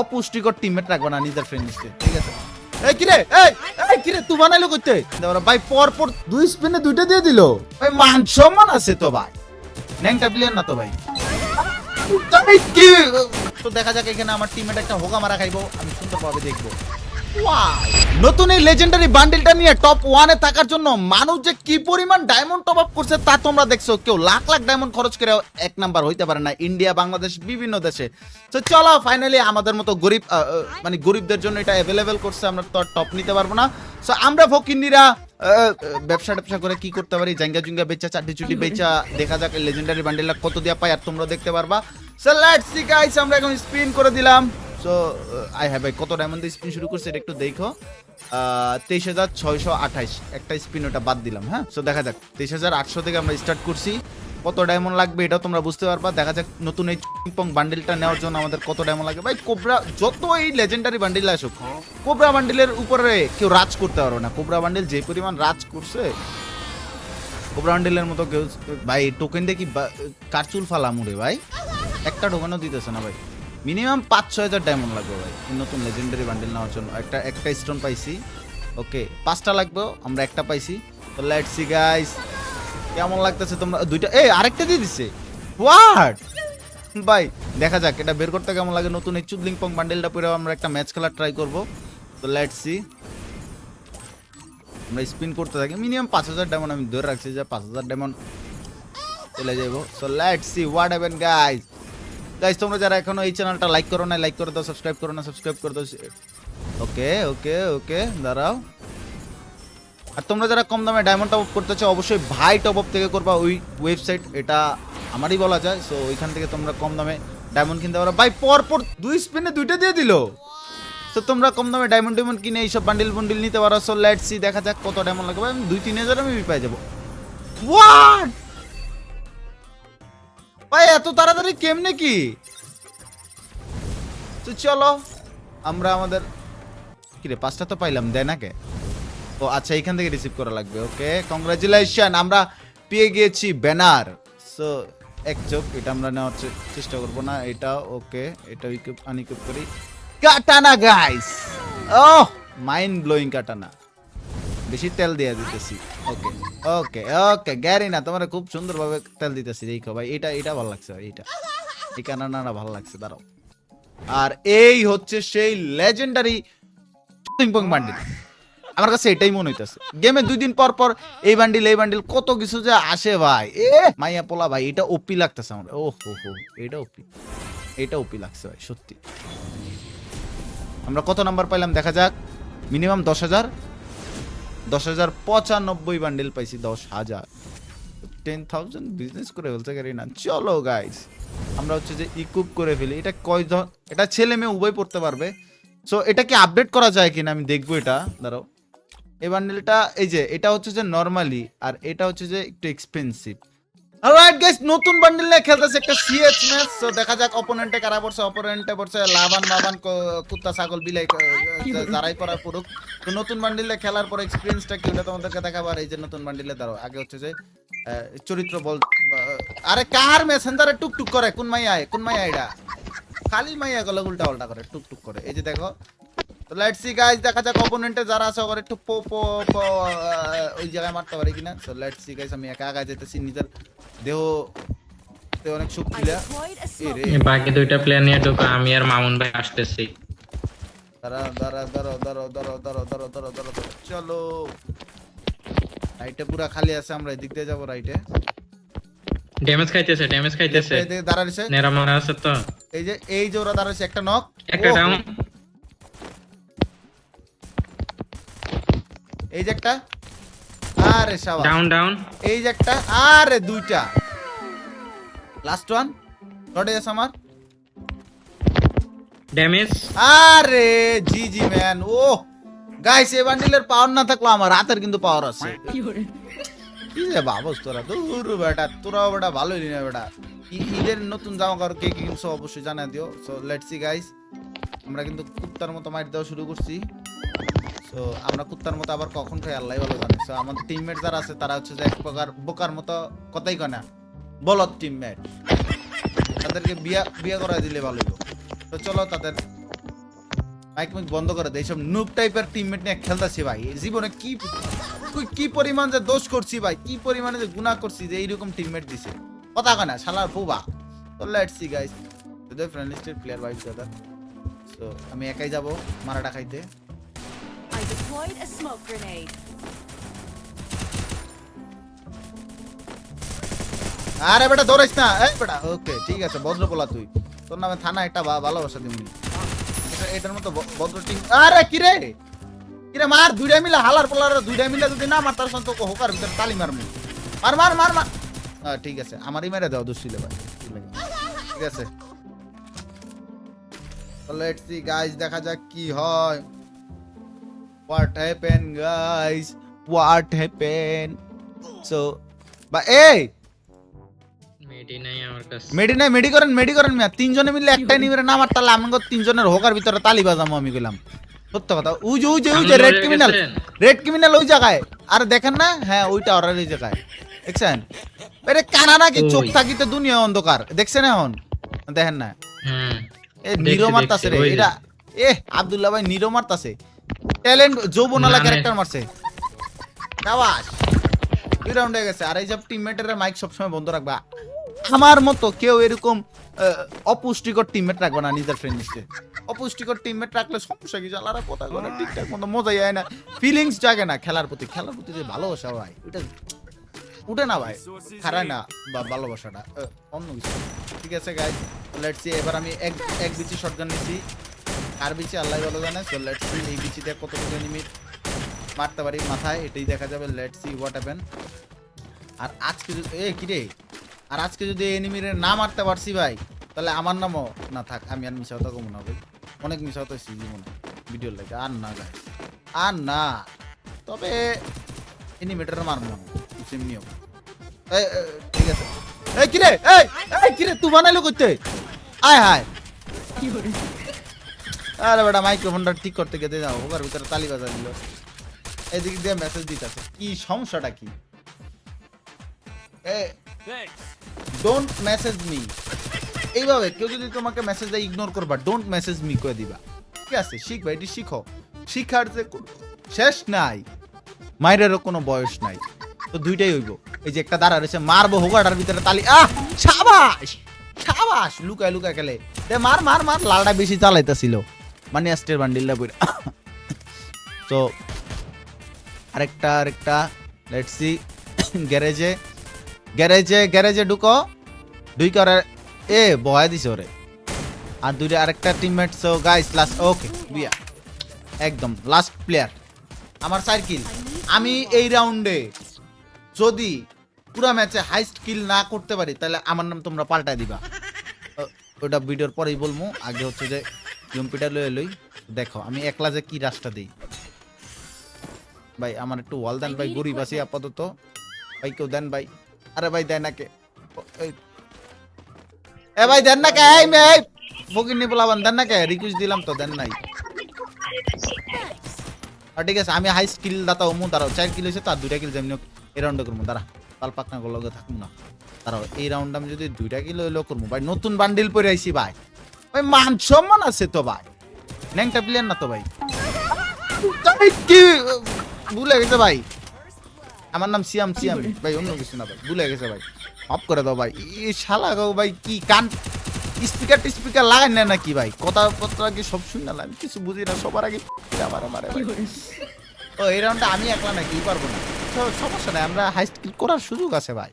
অপুষ্টিকর teammate রাখবে না নিজের ফ্রেন্ড লিস্টে, ঠিক আছে? এই কিরে, এই কিরে তুই বানাইলো করতে ভাই, পর পর 2 স্পিনে 2টা দিয়ে দিল ভাই। মান সম্মান আছে তো ভাই, ন্যাংটা প্লেয়ার না তো ভাই। তো দেখা যাক এখানে আমার টিমমেট একটা হোগা মারা খাইবো, আমি সুন্দরভাবে দেখবো। নতুন এই লেজেন্ডারি বান্ডেলটা নিয়ে টপ 1 এ থাকার জন্য মানুষ যে কি পরিমাণ ডায়মন্ড টপ আপ করছে তা তোমরা দেখছো। কেউ লাখ লাখ ডায়মন্ড খরচ করে 1 নাম্বার হইতে পারে না, ইন্ডিয়া, বাংলাদেশ, বিভিন্ন দেশে। তো চলো ফাইনালি আমাদের মতো গরিব মানে গরিবদের জন্য এটা অ্যাভেলেবেল করছে, আমরা তো টপ নিতে পারবো না। সো আমরা ফকিন্নিরা ব্যবসা করে কি করতে পারি, জাঙ্গা জুঙ্গা বেচা, চাটি চুটি বেচা, দেখা যাক এই লেজেন্ডারি বান্ডেলটা কত দিয়া পাই, আর তোমরা দেখতে পারবা। সো লেটস সি গাইস, আমরা এখন স্পিন করে দিলাম। সো আই হ্যাভ ভাই কত ডায়মন্ড দিয়ে স্পিন শুরু করছে এটা একটু দেখো। 23,628 একটা স্পিন, ওটা বাদ দিলাম। হ্যাঁ, সো দেখা যাক 23,800 থেকে আমরা স্টার্ট করছি। কত ডায়মন্ড লাগবে এটাও তোমরা বুঝতে পারবা। দেখা যাক নতুন এই চিংপং বান্ডেলটা নেওয়ার জন্য আমাদের কত ডায়মন্ড লাগবে। ভাই কোবরা যত এই লেজেন্ডারি বান্ডেল আসুক, কোবরা বান্ডেলের উপরে কেউ রাজ করতে পারবে না। কোবরা বান্ডেল যে পরিমাণ রাজ করছে, কোবরা বান্ডেলের মতো কেউ ভাই টোকেন দিয়ে কি কারচুল ফালামু রে ভাই। একটা টোকেনও দিতেছে না ভাই। মিনিমাম 5-6 হাজার ডায়মন্ড লাগবে ভাই নতুন লেজেন্ডারি বান্ডেল নেওয়ার জন্য। একটা স্টোন পাইছি, ওকে 5টা লাগবে, আমরা একটা পাইছি। তো লেটস সি গাইস কেমন লাগতেছে তোমরা। 2টা আরেকটা দিয়ে দিছে, হোয়াট ভাই। দেখা যাক এটা বের করতে কেমন লাগে। নতুন এই চুদলিংপং বান্ডেলটা পরে আমরা একটা ম্যাচ খেলা ট্রাই করব। তো লেটস সি, আমরা স্পিন করতে থাকি। মিনিমাম 5,000 ডায়মন্ড আমি ধরে রাখছি যে 5,000 ডায়মন্ড চলে যাব। So let's see what happen guys. Guys তোমরা যারা এখনো এই চ্যানেলটা লাইক করো না, লাইক করে দাও, সাবস্ক্রাইব করো না, সাবস্ক্রাইব করে দাও। ওকে ওকে ওকে দাঁড়াও। আর তোমরা যারা কম দামে ডায়মন্ড টপ আপ করতে চাও অবশ্যই ভাই টপ আপ থেকে করবা, ওই ওয়েবসাইট, এটা আমারই বলা যায়। সো ওইখান থেকে তোমরা কম দামে ডায়মন্ড কিনতে পারো। ভাই পর পর 2 স্পিনে 2টা দিয়ে দিল। তো তোমরা কম দামে ডায়মন্ড কিনে এইসব বান্ডিল নিতে পারো। সো লেটস সি, দেখা যাক কত ডায়মন্ড লাগবে। আমি 2-3 হাজার আমি পেয়ে যাবো। হোয়াট ভাই এত তাড়াতাড়ি কেমনে কি? তো চলো আমরা আমাদের কিরে 5টা তো পাইলাম, দেয় না কে? ও আচ্ছা, এইখান থেকে রিসিভ করা লাগবে। ওকে কংগ্রাচুলেশন, আমরা পেয়ে গিয়েছি ব্যানার। সো এক চোখ এটা আমরা নেওয়ার চেষ্টা করবো না, এটা ওকে, এটা আনইকুইপ করি। কাটানা গাইস, ওহ মাইন্ড ব্লোয়িং কাটানা, বেশি তেল দিয়ে দিতেছি। ওকে ওকে ওকে গ্যারি না, তোমার খুব সুন্দরভাবে তেল দিতেছি। দেখো ভাই এটা ভালো লাগছে ভাই, এই কাটানাটা ভালো লাগছে। দাঁড়াও, আর এই হচ্ছে সেই লেজেন্ডারি চিংপং বান্ডিল। আমার কাছে এটাই মনে হইতেছে, গেমে 2 দিন পর পর এই বান্ডিল কত কিছু যে আসে ভাই। মাইয়া পোলা ভাই, এটা ওপি লাগতেছে আমার। ও হো হো, এটা ওপি লাগছে ভাই সত্যি। আমরা কত নাম্বার পাইলাম দেখা যাক। মিনিমাম 10,095 বান্ডিল পাইছি। 10,000 10,000 বিজনেস করে ফেলতে পারি না। চলো গাইস আমরা হচ্ছে যে ইকুইপ করে ফেলি। এটা কয়জন, এটা ছেলে মেয়ে উভয় পড়তে পারবে। সো এটা কি আপডেট করা যায় কিনা আমি দেখবো। এটা দাঁড়াও, এই বান্ডেলটা এই যে এটা হচ্ছে যে নরমালি, আর এটা হচ্ছে যে একটু এক্সপেন্সিভ। অলরাইট গাইস, নতুন বান্ডেল নিয়ে খেলতেছে একটা সিএচ ম্যাচ। সো দেখা যাক অপোনেন্টে কারা পড়ছে। অপোনেন্টে পড়ছে লাভান কুত্তা ছাগল বিলাই যারাই পড়া পড়ুক। তো নতুন বান্ডেলে খেলার পর এক্সপেরিয়েন্সটা কি ওটা তোমাদেরকে দেখাবো। আর এই যে নতুন বান্ডেলে দাঁড়াও, আগে হচ্ছে যে চরিত্র বল। আরে কার মেসেঞ্জারে টুকটুক করে, কোন মাইয়া এটা খালি মাইয়া গলা উল্টা পাল্টা করে, টুকটুক করে। এই যে দেখো। তো লেটস সি গাইস, দেখা যাক অপোনেন্টে যারা আছে ওরা একটু ওই জায়গায় মারতে পারে কিনা। সো লেটস সি গাইস, আমি একা যেতেছি, নিজের দেহ অনেক শক্তিলা। বাকি 2টা প্লেয়ার নিয়ে ঢোকা, আমি আর মামুন ভাই আসতেছি। দাঁড়া চলো। রাইটে পুরা খালি আছে, আমরা এদিক দিয়ে যাবো। রাইটে ড্যামেজ খাইতেছে দাঁড়াইছে, নেরা মারা আছে তো। এই যে ওরা দাঁড়াইছে, একটা নক, একটা ডাউন, এই যে একটা, আরে শাবাশ, ডাউন এই যে একটা, আরে 2টা, লাস্ট ওয়ান লড়ে আছে আমার। ড্যামেজ, আরে জি ম্যান। ও গাইস, এই বান্ডিলের পাওয়ার না থাকলো আমার হাতের কিন্তু পাওয়ার আছে। কি যে ভাবস তোরা, দূর বেটা, তোরাও বেটা ভালোই না বেটা। ঈদের নতুন জামা কাপড় কে কি কিনছো অবশ্যই জানা দিও। সো লেটস সি গাইস, আমরা কিন্তু কুত্তার মতো মাইট দেওয়া শুরু করছি। সো আমরা কুত্তার মতো আবার কখন খাই আল্লাহ ভালো জানে। সো আমাদের টিমমেট যারা আছে তারা হচ্ছে যে এক প্রকার বোকার মতো, কথাই কয় না, বলদ টিমমেট। তাদেরকে বিয়া করাই দিলে ভালো হইব। তো চলো তাদের মাইক মিক বন্ধ করে দেয়, এইসব নুব টাইপের টিমমেট নিয়ে খেলতেছি ভাই। এই জীবনে কি পরিমাণ যে দোষ করছি ভাই, কি পরিমাণে যে গুনাহ করছি যে এইরকম টিমমেট দিছে, কথা কয় না শালার বুবা। তো let's see guys, today friendly state player ভাই দাদা। সো আমি একাই যাব মারাটা খাইতে। I deployed a smoke grenade. আরে বেটা দৌড়াইস না, এই বেটা ওকে ঠিক আছে, ভদ্র বলা তুই, তোর নামে থানা একটা ভালোবাসা দিমুনি এটার মতো ভদ্র টিম। আরে কিরে কিরে মার, দুইটা মিলে হালার পোলার দুইটা মিলে যদি না মার তার সন্ত হোকার ভিতরে তালি মারমু, মার মার মার মার। ঠিক আছে আমারই মেরে দাও দুশিলে ভাই, ঠিক আছে। লেটস সি গাইস, দেখা যাক কি হয়। What happen guys, what happen. So বা এই মেডি নাই আমার কাছে। মেডি করেন মিয়া, তিনজনে মিলে একটা নিবেরে না মার তাহলে আমাকে তিনজনের হোকার ভিতরে তালি বাজামো আমি কইলাম সত্য কথা। ওই যে রেড ক্রিমিনাল ওই জায়গায়, আর দেখেন না, হ্যাঁ ওইটা ওর ওই জায়গায় দেখছেন। আরে কানা নাকি চোখ থাকিতে দুনিয়া অন্ধকার, দেখছেন এখন দেখেন না। হুম এ নিরো মারতাছে রে এটা, আব্দুল্লাহ ভাই নিরো মারতাছে, ট্যালেন্ট যৌবনালা ক্যারেক্টার মারছে। শাবাশ, 2 রাউন্ড হয়ে গেছে। আর এই সব টিমমেটের মাইক সবসময় বন্ধ রাখবা, আমার মতো কেউ এরকম অপুষ্টিকর টিমমেট রাখবে না নিজের ফ্রেন্ড লিস্টে। অপুষ্টিকর টিমমেট রাখলে সমস্যা কি, জ্বালারা কথা বলে ঠিকঠাক মতো মজাই হয় না, ফিলিংস জাগে না খেলার প্রতি যে ভালোবাসা ভাই ওটা উঠে না ভাই, খারায় না বা ভালোবাসাটা অন্য কিছু। ঠিক আছে গাইস, লেটস সি। এবার আমি এক বিচি শটগান নিছি, আর বিচি আল্লাহ ভালো জানে। সো লেটস সি এই বিচিতে কতটুকু এনিমি মারতে পারি মাথায়, এটাই দেখা যাবে। Let's see what happen. আর আজকে যদি আর আজকে যদি এনিমির না মারতে পারছি ভাই, তাহলে আমার নামও না থাক, আমি আর মিশা হতা কমু না ভাই, অনেক মিশা হতা হয়েছি জীবনে ভিডিওর লাগে, আর না গাইস আর না। তবে এনিমিটার মারবো না এমনিও। ঠিক আছে, এই কিরে এই কিরে তুই বানাইলো করতে, আয় হায়। আরে বেটা মাইক্রোফোনটা ঠিক করতে গেতে যাও, ওর ভিতরে তালি বাজা দিল, এদিক দিয়ে মেসেজ দিতেছে, কি সমস্যাটা কি? ডোন্ট মেসেজ মি, এইভাবে কেউ যদি তোমাকে মেসেজ দেয় ইগনোর করবা, ডোন্ট মেসেজ মি করে দিবা, ঠিক আছে? শিখবা, এটি শিখো, শিখার যে শেষ নাই, মাইরেরও কোনো বয়স নাই। তো দুইটাই হইব, এই যে একটা দাঁড়া রয়েছে মারবো হোগাটার ভিতরে তালি, সাবাস সাবাস, লুকায় লুকায় খেলে দে, মার মার মার, লালটা বেশি চালাইতেছিল মানে আস্টের বান্ডিলটা বইরা। তো আরেকটা লেটস সি, গ্যারেজে ঢুকো, দুই করে বয়া দিছে ওরে, আর দুইটা আরেকটা টিমমেট। সো গাইস লাস্ট, ওকে বিয়া একদম লাস্ট প্লেয়ার আমার সার্কিল। আমি এই রাউন্ডে যদি পুরা ম্যাচে হাইস্ট কিল না করতে পারি তাহলে আমার নাম তোমরা পাল্টায় দিবা, ওটা ভিডিওর পরেই বলবো। আগে হচ্ছে যে জম্পিটা লই দেখো আমি একলা যে কি রাস্তা দিই ভাই, আমার একটু ওয়াল দেন ভাই, গরিব আছি আপাতত ভাই, কেউ দেন ভাই। আরে ভাই দেন না কে, এ ভাই দেন না কে, এই মে ফকির নি বলাবান দেন না কে, রিকোয়েস্ট দিলাম তো দেন নাই। আর ঠিক আছে আমি হাই স্কিল দাতা ওমু, দাঁড়াও 4 কিল হয়েছে, তার 2টা কিল যেমনি এই রাউন্ডে করবো, দাঁড়া পাল পাকনা লগে থাকুন না, দাঁড়াও এই রাউন্ড আমি যদি 2টা কিল হইলেও করবো ভাই, নতুন বান্ডিল পরে আইছি ভাই, ভাই মান সম্মান আছে তো ভাই, ন্যাংটা প্লেয়ার না তো ভাই, কি ভুলে গেছে ভাই, আমার নাম সিয়াম ভাই, অন্য কিছু না ভাই, ভুলে গেছে ভাই, অফ করে দাও ভাই। এই শালা গো ভাই, কি কান স্পিকার লাগাই না নাকি ভাই, কথাবার্তা কি সব শুনে না, কিছু বুঝি না, সবার আগে মারে ভাই। ও এই রাউন্ডটা আমি একলা নাকি পারবো না, সমস্যা নাই, আমরা হাই স্কিল করার সুযোগ আছে ভাই।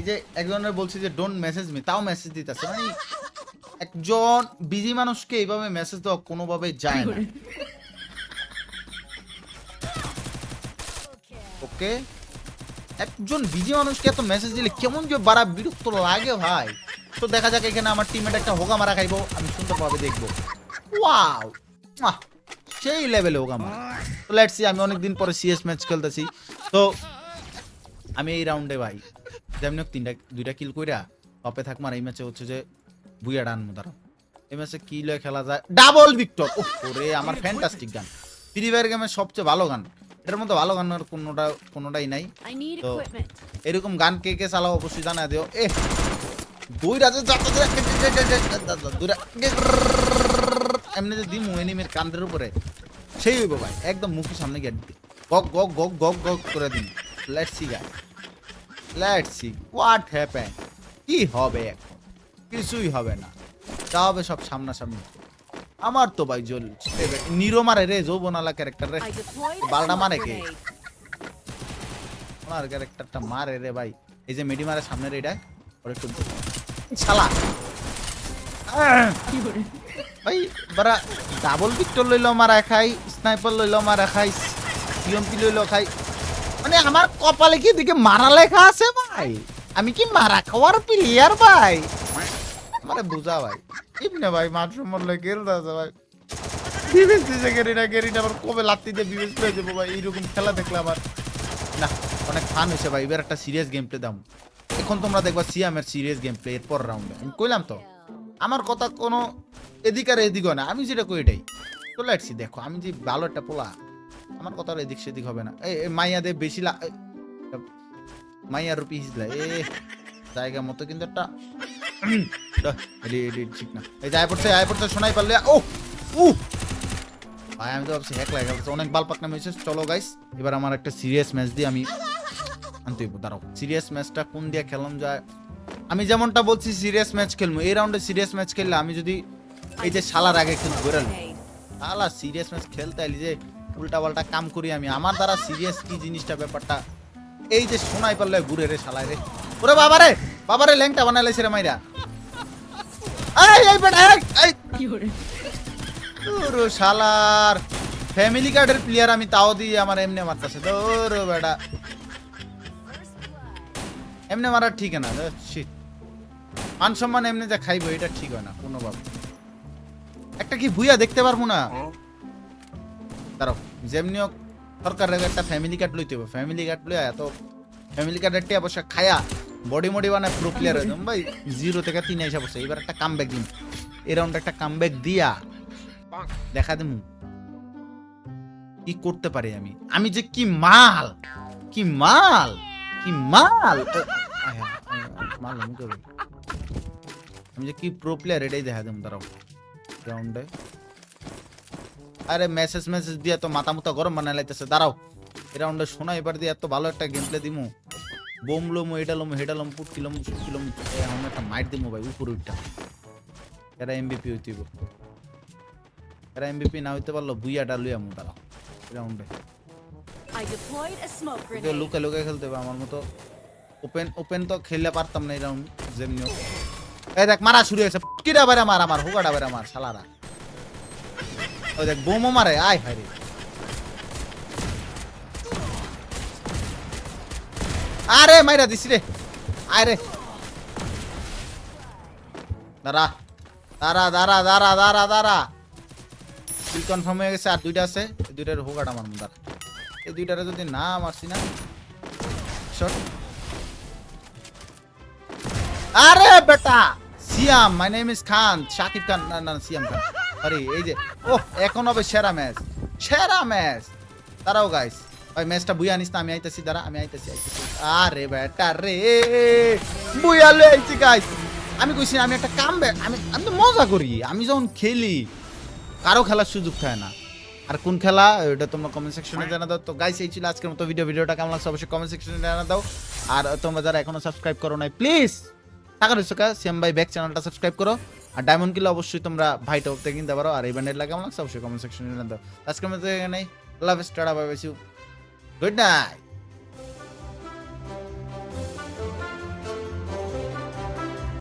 এই যে একজনের বলছি যে ডোন্ট মেসেজ মি, তাও মেসেজ দিতেছে, মানে একজন বিজি মানুষকে এইভাবে মেসেজ দেওয়া কোনোভাবে যায় না। ওকে, একজন বিজি মানুষকে এত মেসেজ দিলে কেমন যে বাড়া বিরক্ত লাগে ভাই। তো দেখা যাক এখানে আমার টিমমেট একটা হোগা মারা খাইবো, আমি সুন্দরভাবে দেখবো। ওয়াও, সেই লেভেলে হোগা মারা। তো লেটস সি, আমি অনেকদিন পরে সিএস ম্যাচ খেলতেছি, তো আমি এই রাউন্ডে ভাই যেমন 2টা কিল কইরা টপে থাক মার। এই ম্যাচে হচ্ছে যে বুইয়া ডান দাঁড়া, এই ম্যাচে কি লয়ে খেলা যায়, ডাবল ভিক্টর। ওরে আমার ফ্যান্টাস্টিক গান, ফ্রি ফায়ার গেমের সবচেয়ে ভালো গান, এটার মধ্যে ভালো গান কোনোটাই নাই। তো এরকম গান কে কে চালাও অবশ্যই জানা দিও। দুইটা যে যত দুইটা এমনি যে দিমু এনিমের কান্দের উপরে সেই হইব ভাই একদম মুখের সামনে গিয়ে গক গক গক গক গক করে দিন let's see guys let's see what happen কি হবে এখন কিছুই হবে না যা হবে সব সামনাসামনি আমার তো ভাই জল নিরো মারে রে যৌবনালা ক্যারেক্টার রে I deployed a বালটা smoke মারে কে grenade. আমার ক্যারেক্টারটা মারে রে ভাই এই যে মেডি মারে সামনে রে এটা ওর একটু শালা ভাই বারা ডাবল ভিক্টর লইলো মারা খাই স্নাইপার লইলো মারা খাই ইএমপি লইলো খাই মানে আমার কপালে কি দিকে মারা লেখা আছে ভাই আমি কি মারা খাওয়ার প্লেয়ার ভাই মানে বুঝা ভাই ইবনে ভাই মাত্র মরলে খেলতে আছে ভাই বিবেস দিছে গেরিনা আবার কবে লাত্তি দিয়ে বিবেস পেয়ে যাবো ভাই এইরকম খেলা দেখলে আমার না অনেক ফান হয়েছে ভাই এবার একটা সিরিয়াস গেম প্লে দাম এখন তোমরা দেখবা সিয়ামের সিরিয়াস গেম প্লে এরপর রাউন্ডে আমি কইলাম তো আমার কথা কোনো এদিক আর এদিক হয় না আমি যেটা কই এটাই চলে আসছি দেখো আমি যে ভালো একটা পোলা আমার কথা আর এদিক সেদিক হবে না এই মাইয়া দে বেশি মাইয়া রুপি হিসলা জায়গা মতো কিন্তু একটা ঠিক না এই যায় পড়ছে শোনাই পারলে ও ভাই আমি তো ভাবছি হ্যাক লাগে অনেক বাল পাকনা হয়েছে চলো গাইস এবার আমার একটা সিরিয়াস ম্যাচ দিয়ে আমি আনতে দাঁড়াও সিরিয়াস ম্যাচটা কোন দিয়ে খেললাম যায় আমি যেমনটা বলছি সিরিয়াস ম্যাচ খেলবো এই রাউন্ডে সিরিয়াস ম্যাচ খেললে আমি যদি এই যে শালার আগে খেলবো বেরাল শালা সিরিয়াস ম্যাচ খেলতে আইলি যে উল্টা পাল্টা কাম করি আমি আমার দ্বারা সিরিয়াস কি জিনিসটা ব্যাপারটা এই যে শোনাই পারলে ঘুরে রে শালায় রে ওরে বাবারে ল্যাংটা বানাইছে রে মাইরা এই বেটা এই ওরে শালার ফ্যামিলি কার্ডের প্লেয়ার আমি তাও দিয়ে আমার এমনি মারতাছে ওরে বেটা এমনি মারা ঠিক না শিট মান সম্মান এমনি যা খাইবো এটা ঠিক হয় না কোনোভাবে একটা কি ভুইয়া দেখতে পারবো না দাঁড়াও যেমনি হোক সরকারের একটা ফ্যামিলি কার্ড লইতে হবে ফ্যামিলি কার্ড লইয়া এত ফ্যামিলি কার্ডের টিয়া বসে খায়া বডি বানায় প্রো প্লেয়ার একদম ভাই 0 থেকে 3 এসে বসে এবার একটা কামব্যাক দিন এই রাউন্ডে একটা কামব্যাক দিয়া দেখা দেবো কি করতে পারি আমি যে কি মাল আমি যে কি প্রো প্লেয়ার এটাই দেখা দেবো দাঁড়াও রাউন্ডে আরে মেসেজ দিয়া তো মাথা মুতা গরম বানাই লাইতেছে দাঁড়াও এই রাউন্ডে শোনা এবার দিয়ে এত ভালো একটা গেম প্লে দিমু বোম লোমো এটা লোমো হেডা লোমো পুট কিলোমো আমরা একটা মাইট দিমু ভাই উপরে উঠটা এরা এমবিপি হইতেইব এরা এমবিপি না হইতে পারলো বুইয়াটা লইয়া মু দাঁড়াও রাউন্ডে I deployed a smoke এটা grenade. লুকা খেলতে হবে আমার মতো ওপেন তো খেললে পারতাম না এই রাউন্ড যেমনি এই দেখ মারা শুরু হয়েছে কিরা বাইরে আমার হুগাটা বাইরে আমার শালারা ওই দেখ বোমও মারে আয় হায় রে আরে মাইরা দিছি রে আয় রে দাঁড়া কি কনফার্ম হয়ে গেছে আর দুইটা আছে এই দুইটার হুগাটা আমার মন দাঁড়া এই দুইটারে যদি না মারছি না শট আরে বেটা সিয়াম মাই নেম ইজ খান শাকিব খান না সিয়াম খান আরে এই যে ও এখন হবে সেরা ম্যাচ দাঁড়াও গাইস ভাই ম্যাচটা বুইয়া নিস না আমি আইতাছি দাঁড়া আমি আইতাছি আরে বেটা রে বুইয়া লই আইছি গাইস আমি কইছি আমি একটা কামব্যাক আমি তো মজা করি আমি যখন খেলি কারো খেলার সুযোগ থাকে না আর কোন খেলা এটা তোমরা কমেন্ট সেকশনে জানা দাও তো গাইস এই ছিল আজকের মতো ভিডিওটা কেমন লাগছে অবশ্যই কমেন্ট সেকশনে জানা দাও আর তোমরা যারা এখনো সাবস্ক্রাইব করো নাই প্লিজ টাকা রইছে সিএম ভাই ব্যাক চ্যানেলটা সাবস্ক্রাইব করো আর ডায়মন্ড কিলো অবশ্যই তোমরা ভাই টপ থেকে কিনতে পারো আর এই ব্যান্ডের কেমন লাগছে অবশ্যই কমেন্ট সেকশনে জানা দাও আজকের মতো এখানে love start bye bye good night